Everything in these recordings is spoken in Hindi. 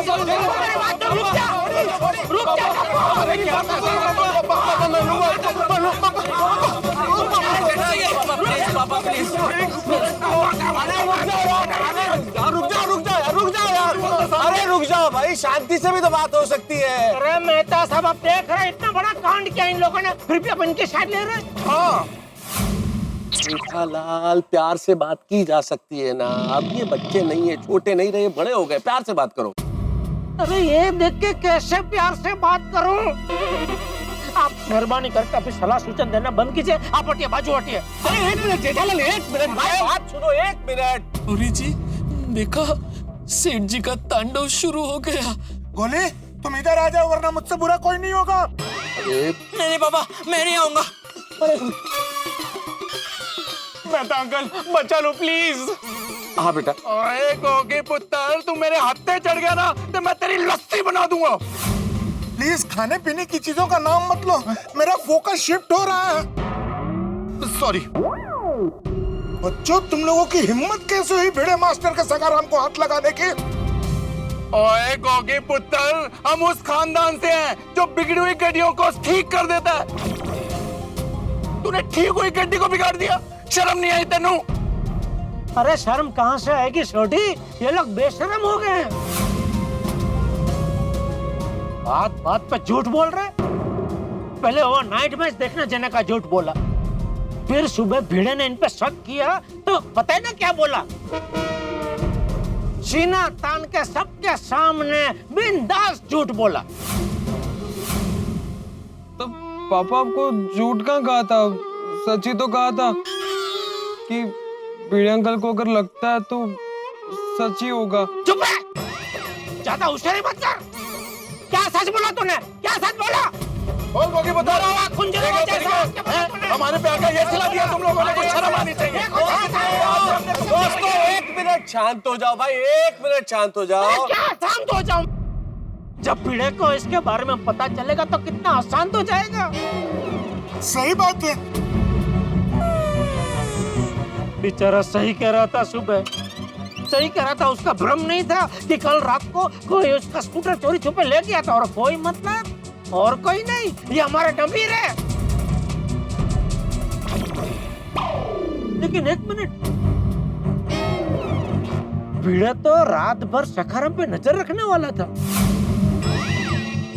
रुक जाओ यार। अरे रुक जाओ भाई, शांति से भी तो बात हो सकती है। अरे मेहता साहब, अब देख रहे इतना बड़ा कांड किया इन लोगों ने, फिर भी अब इनके साथ ले रहे। हाँ लाल, प्यार से बात की जा सकती है ना। अब ये बच्चे नहीं है, छोटे नहीं रहे, बड़े हो गए, प्यार से बात करो। अरे ये देख के कैसे प्यार से बात करूं? आप मेहरबानी करके अपनी सलाह सूचन देना बंद कीजिए। आप हटिए, बाजू हटिए। अरे एक मिनट जेठालाल, एक मिनट भाई, बात सुनो, एक मिनट। गौरी जी देखा, सेठ जी का तांडव शुरू हो गया। गोली, तुम इधर आ जाओ वरना मुझसे बुरा कोई नहीं होगा। नहीं पापा, मैं नहीं आऊंगा। मेहता अंकल, बचा लो प्लीज। हाँ बेटा। अरे गोगी पुत्र, तू मेरे हत्थे चढ़ गया ना तो मैं तेरी लस्सी बना दूंगा। प्लीज खाने पीने की चीजों का नाम मत लो, मेरा फोकस शिफ्ट हो रहा है। सॉरी बच्चों, तुम लोगों की हिम्मत कैसे हुई भिड़े मास्टर के सगाराम को हाथ लगाने की? ओए गोगी पुत्र, हम उस खानदान से हैं जो बिगड़ी हुई गड्डियों को ठीक कर देता है। तूने ठीक हुई गड्डी को बिगाड़ दिया, शर्म नहीं आई तेनू? अरे शर्म कहाँ से आएगी छोटी, ये लोग बेशर्म हो गए हैं। बात बात पे झूठ बोल रहे। पहले वो नाइट मैच देखने जाने का झूठ बोला, फिर सुबह भिड़े ने इन पे शक किया तो पता है ना क्या बोला? सीना तान के सबके सामने बिंदास झूठ बोला। तो पापा आपको झूठ कहाँ कहा था, सच ही तो कहा था कि भिड़े अंकल को अगर लगता है तो सच ही होगा। चुप रह, ज्यादा होशियारी मत कर। क्या सच बोला तूने, क्या सच बोला? बोल गोगी पुत्र, हमारे पे आकर ये खिला दिया तुम लोगों ने, कुछ शर्म आनी चाहिए। दोस्तों एक मिनट शांत हो जाओ भाई, एक मिनट शांत हो जाओ। क्या शांत हो जाऊं? जब भिड़े को इसके बारे में पता चलेगा तो कितना अशांत हो जाएगा। सही बात है। बेचारा सही कह रहा था, सुबह सही कह रहा था। उसका भ्रम नहीं था कि कल रात को कोई उसका स्कूटर चोरी छुपे ले गया था, और कोई मतलब और कोई नहीं, ये हमारा डंबीर है। लेकिन एक मिनट, भिड़ा तो रात भर सखाराम पे नजर रखने वाला था,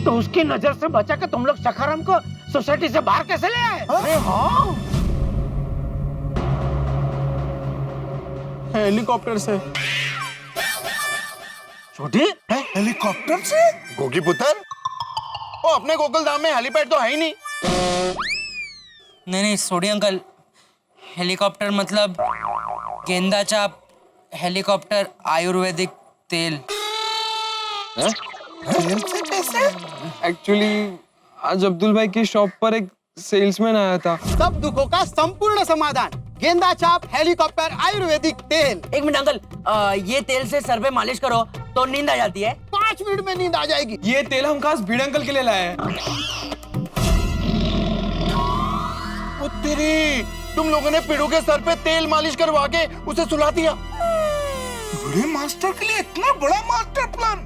तो उसकी नजर से बचा के तुम लोग सखाराम को सोसाइटी से बाहर कैसे ले आए? अरे हाँ, हेलीकॉप्टर से। छोटी हेलीकॉप्टर से? गोगी पुत्र, ओ अपने गोकुलधाम में हेलीपैड तो है ही नहीं। नहीं सोडी अंकल, हेलीकॉप्टर मतलब गेंदा चाप हेलीकॉप्टर आयुर्वेदिक तेल। एक्चुअली आज अब्दुल भाई की शॉप पर एक सेल्समैन आया था। सब दुखों का संपूर्ण समाधान, गेंदा चाप हेलीकॉप्टर आयुर्वेदिक तेल। एक मिनट अंकल, ये तेल से सर पे मालिश करो तो नींद आ जाती है। 5 मिनट में नींद आ जाएगी। ये तेल हम खास भिड़े अंकल के लिए लाए हैं। उत्तरी, तुम लोगों ने पिड़ू के सर पे तेल मालिश करवा के उसे सुला दिया। बड़े मास्टर के लिए इतना बड़ा मास्टर प्लान।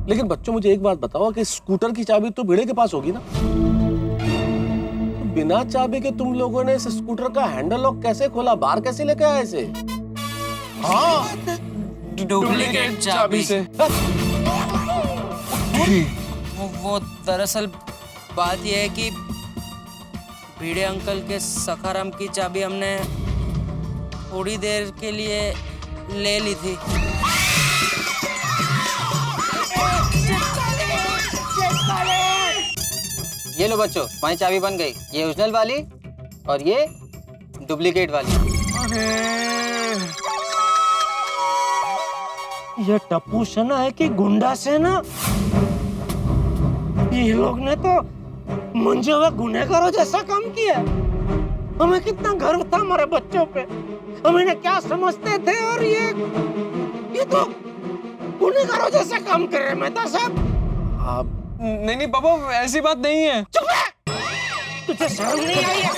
लेकिन बच्चों मुझे एक बात बताओ कि स्कूटर की चाबी तो भिड़े के पास होगी ना? बिना चाबी के तुम लोगों ने इस स्कूटर का हैंडल लॉक कैसे खोला, बाहर कैसे लेके आए इसे? हाँ, डुप्लीकेट चाबी से। वो दरअसल बात यह है कि भिड़े अंकल के सखाराम की चाबी हमने थोड़ी देर के लिए ले ली थी। ये लो बच्चों, तुम्हारी चाबी बन गई। ये ओरिजिनल वाली और ये डुप्लीकेट वाली। ये टप्पू सेना है कि गुंडा सेना? ये लोग ने तो मुंजे हुए गुनहगारों जैसा काम किया। हमें कितना गर्व था हमारे बच्चों पे, हम इन्हें क्या समझते थे, और ये तो गुनहगारों जैसा काम कर रहे हैं। मेहता साहब नहीं पापा, ऐसी बात नहीं है। चुप है, तुझे शर्म नहीं आई? क्या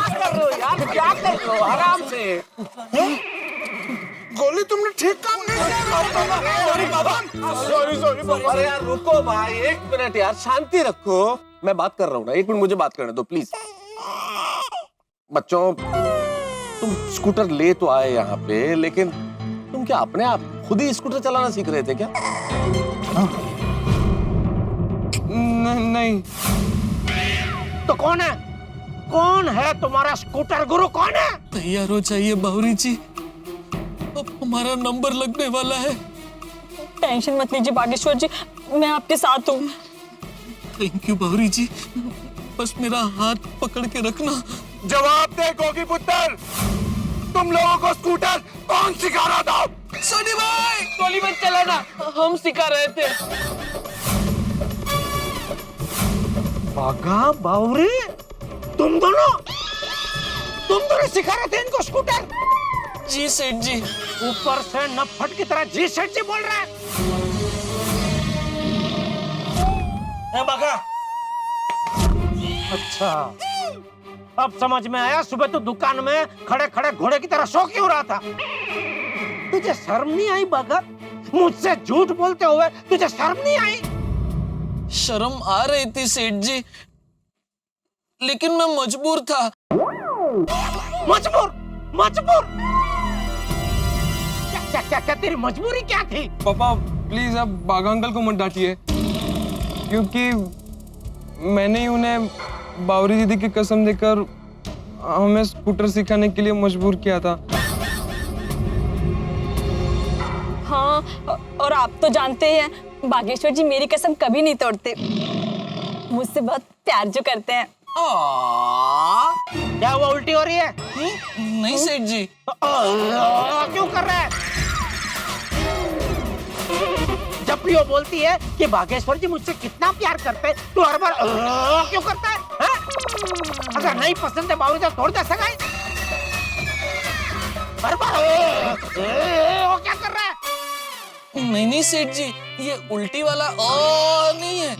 कर रहे हो यार, क्या कर रहे हो? आराम से। गोली तुमने ठीक काम नहीं किया। सॉरी बाबा, सॉरी बाबा। अरे यार रुको भाई, 1 मिनट यार, शांति रखो। मैं बात कर रहा हूँ ना, 1 मिनट मुझे बात करने दो प्लीज। बच्चों, तुम स्कूटर ले तो आए यहाँ पे, लेकिन तुम क्या अपने आप खुद ही स्कूटर चलाना सीख रहे थे क्या? नहीं। तो कौन है? कौन है तुम्हारा स्कूटर गुरु, कौन है? तैयार हो जाइए बावरी जी, अब हमारा नंबर लगने वाला है। टेंशन मत लीजिए बागेश्वर जी, मैं आपके साथ हूँ। थैंक यू बावरी जी, बस मेरा हाथ पकड़ के रखना। जवाब दे गोगी पुत्र, तुम लोगों को स्कूटर कौन सिखा रहा था? सोनी भाई, गोली मत चलाना, हम सिखा रहे थे। बागा बावरी, तुम दोनों सिखा रहे थे इनको स्कूटर? जी सेठ जी। ऊपर से नफट की तरह जी सेठ जी बोल रहा है। ए बागा, अच्छा अब समझ में आया, सुबह तो दुकान में खड़े खड़े घोड़े की तरह सो क्यों रहा था? तुझे शर्म नहीं आई बागा? मुझसे झूठ बोलते हुए तुझे शर्म नहीं आई? शर्म आ रही थी सेठ जी, लेकिन मैं मजबूर था। मजबूर? क्या तेरी मजबूरी क्या थी? पापा प्लीज आप बागा अंकल को मत डांटिए, क्योंकि मैंने ही उन्हें बावरी दीदी की कसम देकर हमें स्कूटर सिखाने के लिए मजबूर किया था। हाँ, और आप तो जानते हैं बागेश्वर जी मेरी कसम कभी नहीं तोड़ते, मुझसे बहुत प्यार जो करते हैं। क्या वो उल्टी हो रही है? नहीं सेठ जी। क्यों कर रहा है? जब भी वो बोलती है कि बागेश्वर जी मुझसे कितना प्यार करते हैं, तो हर बार क्यों करता है? अगर नहीं पसंद है बावरी तो तोड़ दे सगाई। हर बार वो क्या कर रहा है? नहीं सेठ जी, ये उल्टी वाला ओ नहीं है,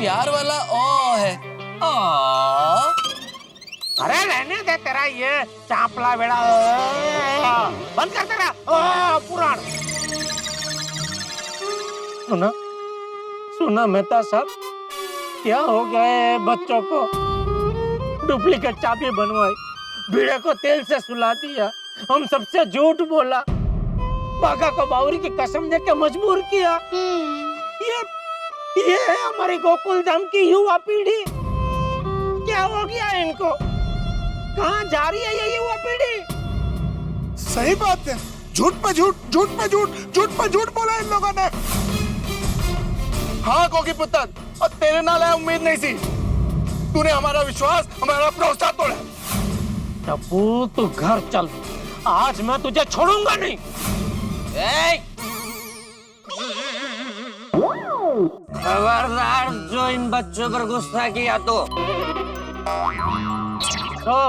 प्यार वाला ओ है। अरे रहने दे तेरा ये चापला बेड़ा, बंद कर तेरा पुराण। सुना मेहता साहब, क्या हो गया है बच्चों को? डुप्लीकेट चाबी बनवाई, बीड़े को तेल से सुला दिया, हम सबसे झूठ बोला, बागा को बावरी की कसम दे के मजबूर किया। ये है हमारी गोकुल धाम की युवा पीढ़ी। क्या हो गया इनको? कहाँ जा रही है ये युवा पीढ़ी? सही बात है, झूठ पे झूठ, झूठ पे झूठ, झूठ पे झूठ बोला इन लोगों ने। हाँ गोगी पुत्र, और तेरे नाल है उम्मीद नहीं सी, तूने हमारा विश्वास, हमारा भरोसा तोड़ा। टप्पू तू घर चल, आज मैं तुझे छोड़ूंगा नहीं। खबरदार जो इन बच्चों पर गुस्सा किया तो।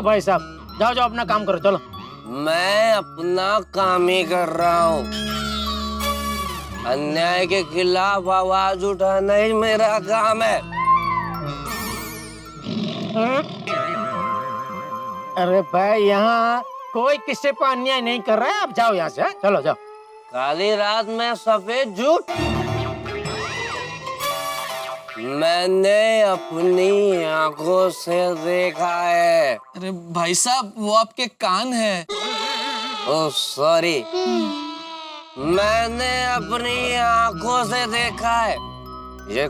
भाई साहब जाओ अपना काम करो, चलो। मैं अपना काम ही कर रहा हूँ, अन्याय के खिलाफ आवाज उठाना ही मेरा काम है। अरे भाई यहाँ कोई किसी पर अन्याय नहीं कर रहा है, अब जाओ यहाँ से, चलो जाओ। काली रात में सफेद झूठ, मैंने अपनी आंखों से देखा है। अरे भाई साहब, वो आपके कान है। ओह सॉरी, मैंने अपनी आंखों से देखा है। ये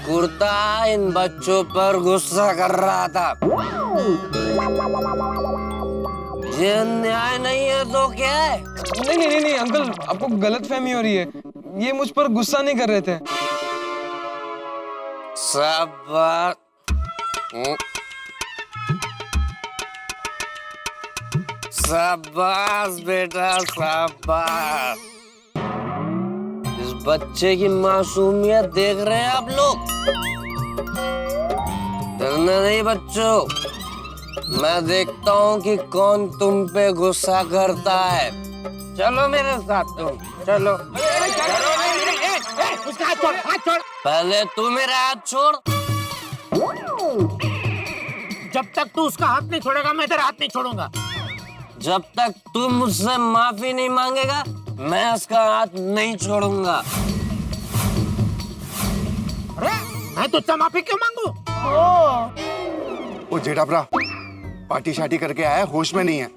कुर्ता इन बच्चों पर गुस्सा कर रहा था। ये अन्याय नहीं है तो क्या है? नहीं अंकल, आपको गलतफहमी हो रही है, ये मुझ पर गुस्सा नहीं कर रहे थे। शाबाश बेटा, शाबाश। इस बच्चे की मासूमियत देख रहे हैं आप लोग? डरना नहीं बच्चों, मैं देखता हूँ कि कौन तुम पे गुस्सा करता है। चलो मेरे साथ, तुम चलो। उसका हाथ छोड़, हाथ छोड़। पहले तू मेरा हाथ छोड़। जब तक तू उसका हाथ नहीं छोड़ेगा मैं तेरा हाथ नहीं छोड़ूंगा। जब तक तू मुझसे माफी नहीं मांगेगा मैं उसका हाथ नहीं छोड़ूंगा। अरे मैं तुझसे माफी क्यों मांगू? वो जेठापरा पार्टी शार्टी करके आया, होश में नहीं है।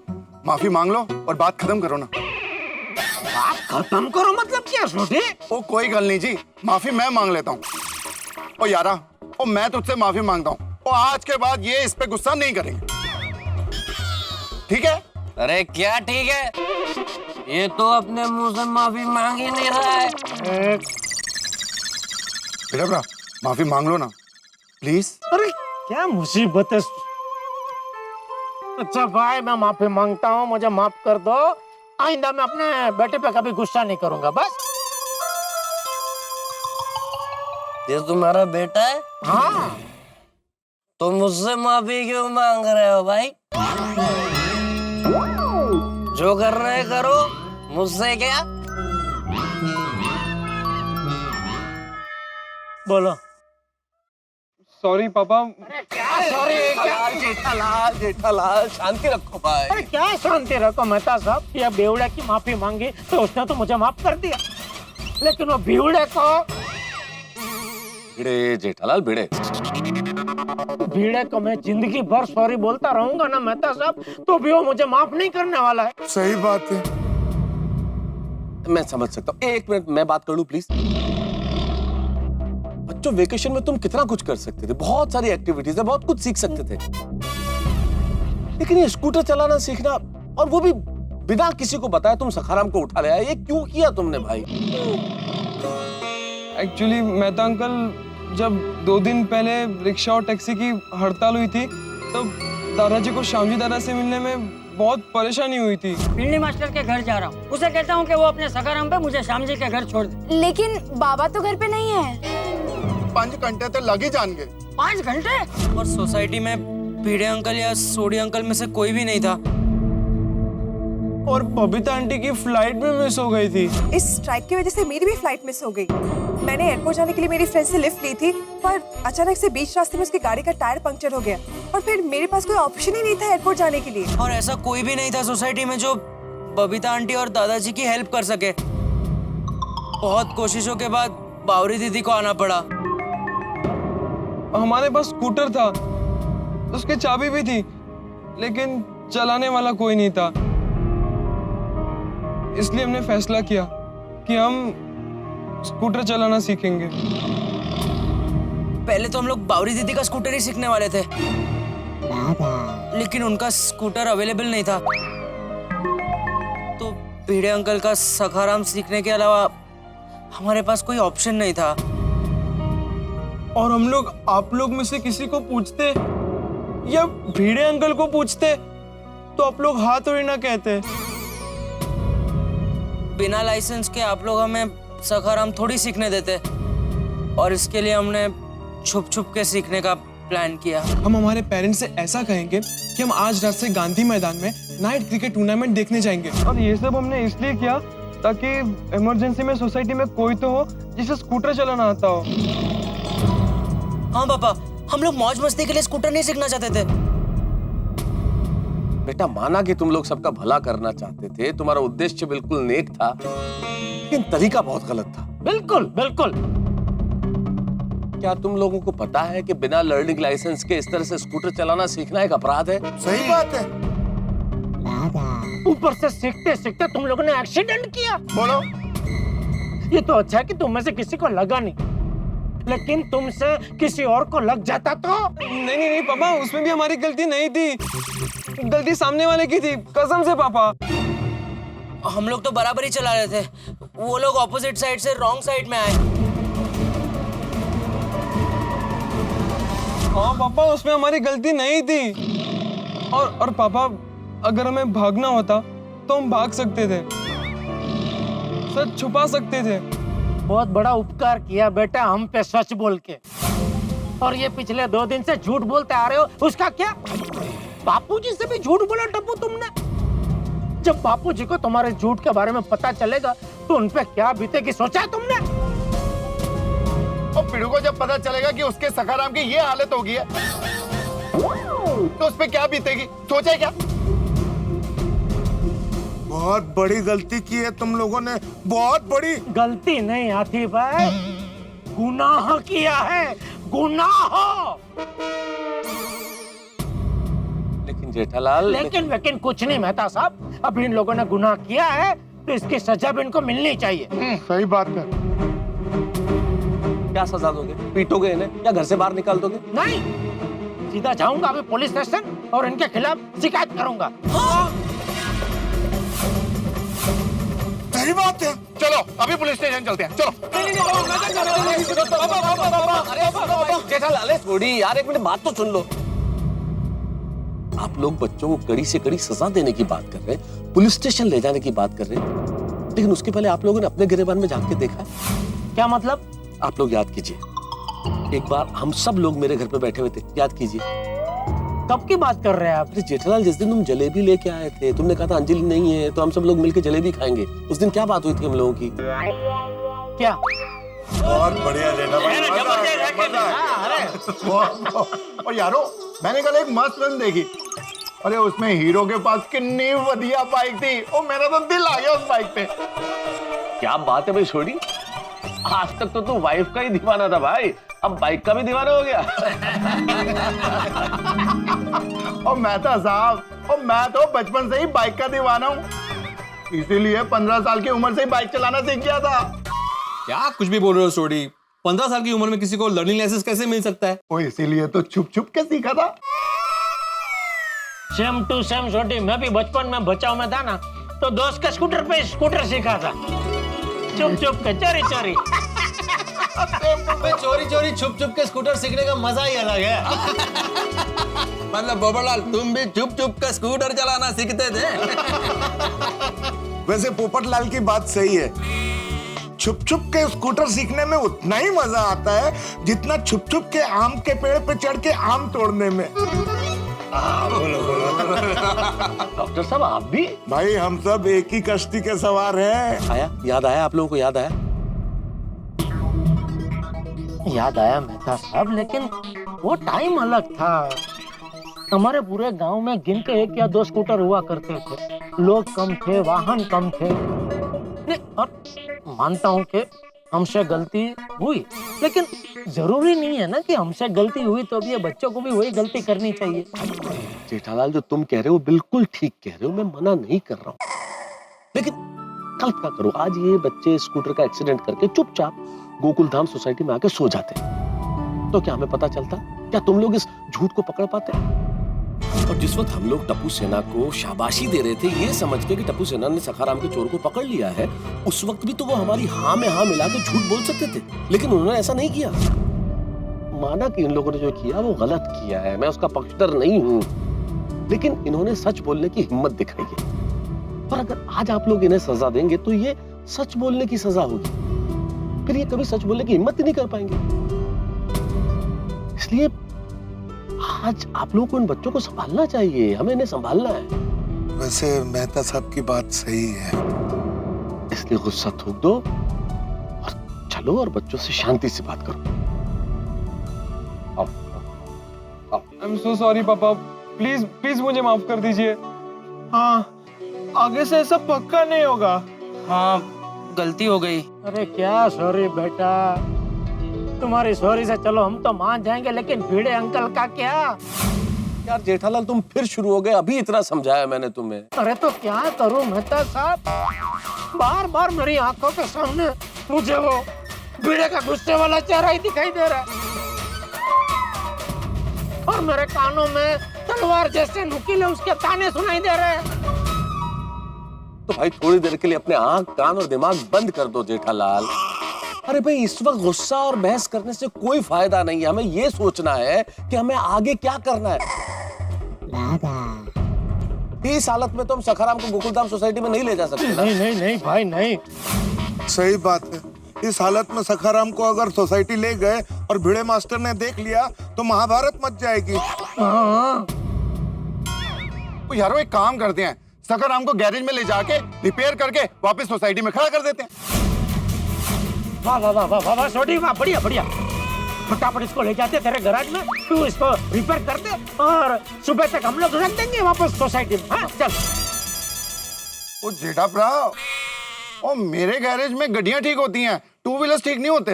माफी मांग लो और बात खत्म करो ना। बात खत्म करो मतलब क्या छोटे? ओ कोई गल नहीं जी, माफी मैं मांग लेता हूँ। ओ यारा, ओ मैं तुझसे माफी मांगता हूँ। ओ आज के बाद ये इस पे गुस्सा नहीं करेंगे, ठीक है? अरे क्या ठीक है, ये तो अपने मुंह से माफी मांग ही नहीं रहा है। जेठापरा माफी मांग लो ना प्लीज। अरे क्या मुसीबत है। अच्छा भाई मैं माफी मांगता हूँ, मुझे माफ कर दो। आइंदा मैं अपने बेटे पे कभी गुस्सा नहीं करूंगा बस। ये तुम्हारा बेटा है? हाँ। तो मुझसे माफी क्यों मांग रहे हो भाई? जो कर रहे करो, मुझसे क्या? बोलो। सॉरी पापा। क्या सॉरी? क्या जेठालाल जेठालाल शांति रखो भाई। अरे क्या शांति रखो मेहता साहब, ये बेवड़े की माफी मांगी तो उसने तो मुझे माफ कर दिया, लेकिन वो बेवड़े को भिड़े जेठालाल भिड़े। भीड़े को मैं जिंदगी भर सॉरी बोलता रहूंगा ना मेहता साहब, तो भी वो मुझे माफ नहीं करने वाला है। सही बात है। मैं समझ सकता हूँ। एक मिनट मैं बात कर लूं प्लीज। बच्चों वेकेशन में तुम कितना कुछ कर सकते थे, बहुत सारी एक्टिविटीज है, बहुत कुछ सीख सकते थे। लेकिन ये स्कूटर चलाना सीखना, और वो भी बिना किसी को बताए तुम सखाराम को उठा ले आए, ये क्यों किया तुमने भाई? एक्चुअली मेहता अंकल, जब 2 दिन पहले रिक्शा और टैक्सी की हड़ताल हुई थी तब दादाजी को श्यामजी दादा से मिलने में बहुत परेशानी हुई थी। पिंडी मास्टर के घर जा रहा हूँ, उसे कहता हूँ कि वो अपने सखाराम पे मुझे श्याम जी के घर छोड़ दे। लेकिन बाबा तो घर पे नहीं है। 5 घंटे तो लगे जान गए। 5 घंटे? और सोसाइटी में भिड़े अंकल या सोडी अंकल में से कोई भी नहीं था। और बबीता आंटी की फ्लाइट भी मिस हो गई थी। इस स्ट्राइक की वजह से मेरी भी फ्लाइट मिस हो गई। मैंने एयरपोर्ट जाने के लिए मेरी फ्रेंड से लिफ्ट ली थी, पर अचानक से बीच रास्ते में उसकी गाड़ी का टायर पंक्चर हो गया और फिर मेरे पास कोई ऑप्शन ही नहीं था एयरपोर्ट जाने के लिए। और ऐसा कोई भी नहीं था सोसाइटी में जो बबीता आंटी और दादाजी की हेल्प कर सके। बहुत कोशिशों के बाद बावरी दीदी को आना पड़ा। हमारे पास स्कूटर था, उसकी चाबी भी थी, लेकिन चलाने वाला कोई नहीं था। इसलिए हमने फैसला किया कि हम स्कूटर चलाना सीखेंगे। पहले तो हम लोग बावरी दीदी का स्कूटर ही सीखने वाले थे, लेकिन उनका स्कूटर अवेलेबल नहीं था। तो भिड़े अंकल का सखाराम सीखने के अलावा हमारे पास कोई ऑप्शन नहीं था। और हम लोग आप लोग में से किसी को पूछते या भिड़े अंकल को पूछते तो आप लोग हाँ थोड़ी ना कहते। बिना लाइसेंस के आप लोग हमें सखाराम थोड़ी सीखने देते, और इसके लिए हमने छुप छुप के सीखने का प्लान किया। हम हमारे पेरेंट्स से ऐसा कहेंगे कि हम आज रात से गांधी मैदान में नाइट क्रिकेट टूर्नामेंट देखने जाएंगे। और ये सब हमने इसलिए किया ताकि इमरजेंसी में सोसाइटी में कोई तो हो जिसे स्कूटर चलाना आता हो। हाँ पापा, हम लोग मौज मस्ती के लिए स्कूटर नहीं सीखना चाहते थे। बेटा माना कि तुम लोग सबका भला करना चाहते थे, तुम्हारा उद्देश्य बिल्कुल नेक था, लेकिन तरीका बहुत गलत था। बिल्कुल बिल्कुल। क्या तुम लोगों को पता है कि बिना लर्निंग लाइसेंस के इस तरह से स्कूटर चलाना सीखना एक अपराध है? सही बात है। ऊपर से सीखते सीखते तुम लोगों ने एक्सीडेंट किया। बोलो। ये तो अच्छा है कि तुम में से किसी को लगा नहीं, लेकिन तुमसे किसी और को लग जाता तो। नहीं पापा, उसमें भी हमारी गलती नहीं थी, गलती सामने वाले की थी, कसम से पापा। हम लोग तो बराबर ही चला रहे थे, वो लोग ऑपोजिट साइड से रॉन्ग साइड में आए। हाँ पापा, उसमें हमारी गलती नहीं थी। और पापा, अगर हमें भागना होता तो हम भाग सकते थे, सच छुपा सकते थे। बहुत बड़ा उपकार किया बेटा हम पे सच बोल के। और ये पिछले 2 दिन से झूठ बोलते आ रहे हो, उसका क्या? बापूजी से भी झूठ बोला टप्पू तुमने। जब बापूजी को तुम्हारे झूठ के बारे में पता चलेगा तो उन पे क्या बीतेगी, सोचा है तुमने? और पिड़ू को जब पता चलेगा कि उसके सखाराम की ये हालत होगी है, तो उस पे क्या बीतेगी, सोचा है क्या? बहुत बड़ी गलती की है तुम लोगों ने, बहुत बड़ी। गलती नहीं आती भाई, गुनाह किया है, गुनाह। लेकिन जेठालाल, लेकिन कुछ नहीं मेहता साहब, अब इन लोगों ने गुनाह किया है तो इसकी सजा भी इनको मिलनी चाहिए। सही बात है। क्या सजा दोगे? पीटोगे इन्हें या घर से बाहर निकाल दोगे? नहीं, सीधा जाऊंगा अभी पुलिस स्टेशन और इनके खिलाफ शिकायत करूंगा। सही बात है। चलो अभी पुलिस स्टेशन चलते हैं, चलो। जेठालाल थोड़ी यार, एक मिनट बात तो सुन लो। आप लोग बच्चों को कड़ी से कड़ी सजा देने की बात कर रहे हैं, पुलिस स्टेशन ले जाने की बात कर रहे हैं, लेकिन उसके पहले आप लोगों ने अपने गिरेबान में झांक के देखा है? क्या मतलब? आप लोग याद कीजिए, एक बार हम सब लोग मेरे घर पे बैठे हुए थे, याद कीजिए। कब की बात कर रहे हैं आप? अरे जेठालाल, जिस दिन तुम जलेबी लेके आए थे, तुमने कहा था अंजलि नहीं है तो हम सब लोग मिलकर जलेबी खाएंगे। उस दिन क्या बात हुई थी हम लोगों की? क्या? बहुत बढ़िया और यारो, मैंने कल एक मस्त फिल्म देखी। अरे उसमें हीरो के पास कितनी बढ़िया बाइक थी, और मेरा तो दिल आ गया उस बाइक पे। क्या बात है भाई छोड़ी, आज तक तो तू वाइफ का ही दीवाना था भाई, अब बाइक का भी दीवाना हो गया। और मेहता साहब, और मैं तो बचपन से ही बाइक का दीवाना हूँ, इसीलिए 15 साल की उम्र से ही बाइक चलाना सीख गया था। क्या कुछ भी बोल रहे हो सोडी? 15 साल की उम्र में किसी को लर्निंग लाइसेंस कैसे मिल सकता है? ओ इसीलिए तो छुप छुप के सीखा था। सेम टू सेम छोटी, मैं भी बचपन में बचाव में था ना, तो दोस्त के स्कूटर पे स्कूटर सीखा था, चुप चुप के, चोरी चोरी। चोरी चोरी छुप छुप के स्कूटर सीखने का मजा ही अलग है। मतलब बोबरलाल, तुम भी छुप छुप के स्कूटर चलाना सीखते थे? वैसे पोपटलाल की बात सही है, छुप छुप के स्कूटर सीखने में उतना ही मजा आता है जितना छुप छुप के आम के पेड़ पे चढ़ के आम तोड़ने में। डॉक्टर साहब आप भी? भाई हम सब एक ही कश्ती के सवार हैं। आया, याद आया आप लोगों को? याद आया? याद आया मेहता साहब, लेकिन वो टाइम अलग था। हमारे पूरे गांव में गिन के 1 या 2 स्कूटर हुआ करते थे, लोग कम थे, वाहन कम थे। नहीं, और मानता हूँ कि हमसे गलती हुई, लेकिन जरूरी नहीं है ना कि हमसे गलती हुई तो अब ये बच्चों को भी वही गलती करनी चाहिए। जेठालाल, जो तुम कह रहे हो बिल्कुल ठीक कह रहे हो, मैं मना नहीं कर रहा हूँ, लेकिन कल्पना करो आज ये बच्चे स्कूटर का एक्सीडेंट करके चुपचाप गोकुल धाम सोसाइटी में आके सो जाते, तो क्या हमें पता चलता? क्या तुम लोग इस झूठ को पकड़ पाते? और जिस वक्त हम लोग टप्पू सेना को शाबाशी दे रहे थे ये समझ के कि टप्पू सेना ने सखाराम के चोर को पकड़ लिया है, उस वक्त भी तो वो हमारी हाँ में हाँ मिला के झूठ बोल सकते थे, लेकिन उन्होंने ऐसा नहीं किया। माना कि इन लोगों ने जो किया वो गलत किया है, मैं उसका पक्षधर नहीं हूँ, लेकिन इन्होंने सच बोलने की हिम्मत दिखाई है। और अगर आज आप लोग इन्हें सजा देंगे तो ये सच बोलने की सजा होगी, फिर ये कभी सच बोलने की हिम्मत ही नहीं कर पाएंगे। इसलिए आज आप लोगों को इन बच्चों को संभालना चाहिए, हमें इन्हें संभालना है। वैसे मेहता साहब की बात सही है, इसलिए गुस्सा थूक दो और चलो और बच्चों से शांति से बात करो। आई एम सो सॉरी पापा, प्लीज प्लीज मुझे माफ कर दीजिए। हाँ, आगे से ऐसा पक्का नहीं होगा। हाँ, गलती हो गई। अरे क्या सॉरी बेटा, तुम्हारी सॉरी से चलो हम तो मान जाएंगे, लेकिन भिड़े अंकल का क्या? यार जेठालाल तुम फिर शुरू हो गए, अभी इतना समझाया मैंने तुम्हें। अरे तो क्या करूं मेहता साहब, बार बार मेरी आंखों के सामने मुझे वो भिड़े का गुस्से वाला चेहरा ही दिखाई दे रहा है, और मेरे कानों में तलवार जैसे नुकीले उसके ताने सुनाई दे रहे हैं। तो भाई थोड़ी देर के लिए अपने आंख, कान और दिमाग बंद कर दो जेठालाल। अरे भाई इस वक्त गुस्सा और बहस करने से कोई फायदा नहीं है, हमें ये सोचना है कि हमें आगे क्या करना है। इस हालत में तो हम सखाराम को गोकुलधाम सोसाइटी में नहीं ले जा सकते। नहीं नहीं नहीं भाई नहीं, सही बात है। इस हालत में सखाराम को अगर सोसाइटी ले गए और भिड़े मास्टर ने देख लिया तो महाभारत मच जाएगी। तो यारो एक काम करते हैं, सखाराम को गैरेज में ले जाके रिपेयर करके वापस सोसाइटी में खड़ा कर देते हैं। वाह वाह वाह वाह वाह छोटी वाह, बढ़िया बढ़िया। फटाफट इसको ले जाते तेरे गैराज में, तू इसको रिपेयर कर दे और सुबह तक हम लोग रख देंगे वापस सोसाइटी में। हाँ चल। ओ जेठा भरा, ओ मेरे गैरेज में गड्डियां ठीक होती हैं, टू व्हीलर्स ठीक नहीं होते।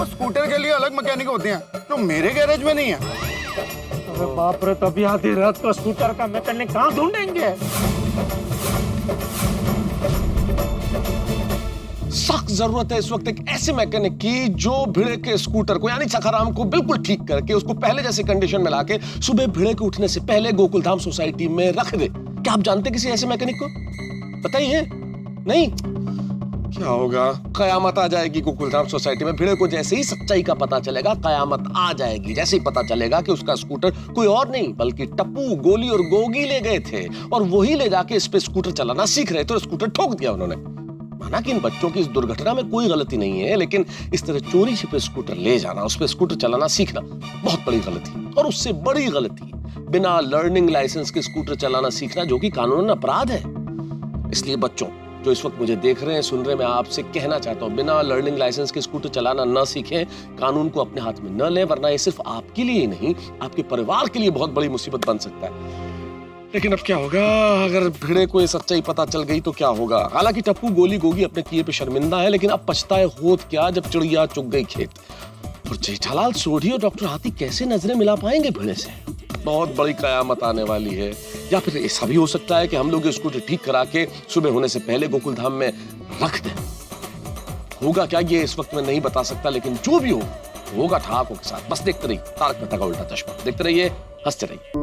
और स्कूटर के लिए अलग मैकेनिक होते हैं जो मेरे गैरेज में नहीं है। अरे बाप रे, तभी आधी रात को स्कूटर का मैकेनिक कहाँ ढूंढेंगे? सख्त जरूरत है इस वक्त एक ऐसे मैकेनिक की जो भिड़े के स्कूटर को यानी सखाराम को बिल्कुल ठीक करके उसको पहले जैसे कंडीशन में लाके सुबह भिड़े के उठने से पहले गोकुलधाम सोसाइटी में रख दे। क्या आप जानते किसी ऐसे मैकेनिक को? बताइए। नहीं? क्या होगा? कयामत आ जाएगी गोकुलधाम सोसाइटी में। भिड़े को जैसे ही सच्चाई का पता चलेगा कयामत आ जाएगी। जैसे ही पता चलेगा कि उसका स्कूटर कोई और नहीं बल्कि टप्पू, गोली और गोगी ले गए थे और वही ले जाके इस पे स्कूटर चलाना सीख रहे थे और स्कूटर ठोक दिया उन्होंने। माना कि इन बच्चों की इस दुर्घटना में कोई गलती नहीं है, लेकिन इस तरह चोरी छिपे स्कूटर ले जाना, उस पे स्कूटर चलाना सीखना बहुत बड़ी गलती। और उससे बड़ी गलती बिना लर्निंग लाइसेंस के स्कूटर चलाना सीखना, जो कि कानूनन अपराध है। इसलिए बच्चों जो इस वक्त मुझे देख रहे हैं, सुन रहे हैं, मैं आपसे कहना चाहता हूं, बिना लर्निंग लाइसेंस के स्कूटर चलाना न सीखें, कानून को अपने हाथ में न लें, वरना ये सिर्फ आपके लिए ही नहीं आपके परिवार के लिए बहुत बड़ी मुसीबत बन सकता है। लेकिन अब क्या होगा अगर भिड़े को ये सच्चाई पता चल गई तो क्या होगा? हालांकि टप्पू, गोली, गोगी अपने किए पे शर्मिंदा है, लेकिन अब पछताए होत क्या जब चिड़िया चुग गई खेत। और जेठालाल सोढ़ी और डॉक्टर हाथी कैसे नजरें मिला पाएंगे भिड़े से? बहुत बड़ी कयामत आने वाली है। या फिर ऐसा भी हो सकता है कि हम लोग स्कूटर ठीक करा के सुबह होने से पहले गोकुलधाम में रख दें। होगा क्या ये इस वक्त में नहीं बता सकता, लेकिन जो भी हो होगा ठहाकों के साथ। बस देखते रहिए तारक मेहता का उल्टा चश्मा, देखते रहिए, हंसते रहिए।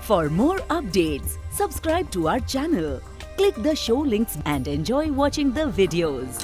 For more updates, subscribe to our channel, click the show links and enjoy watching the videos.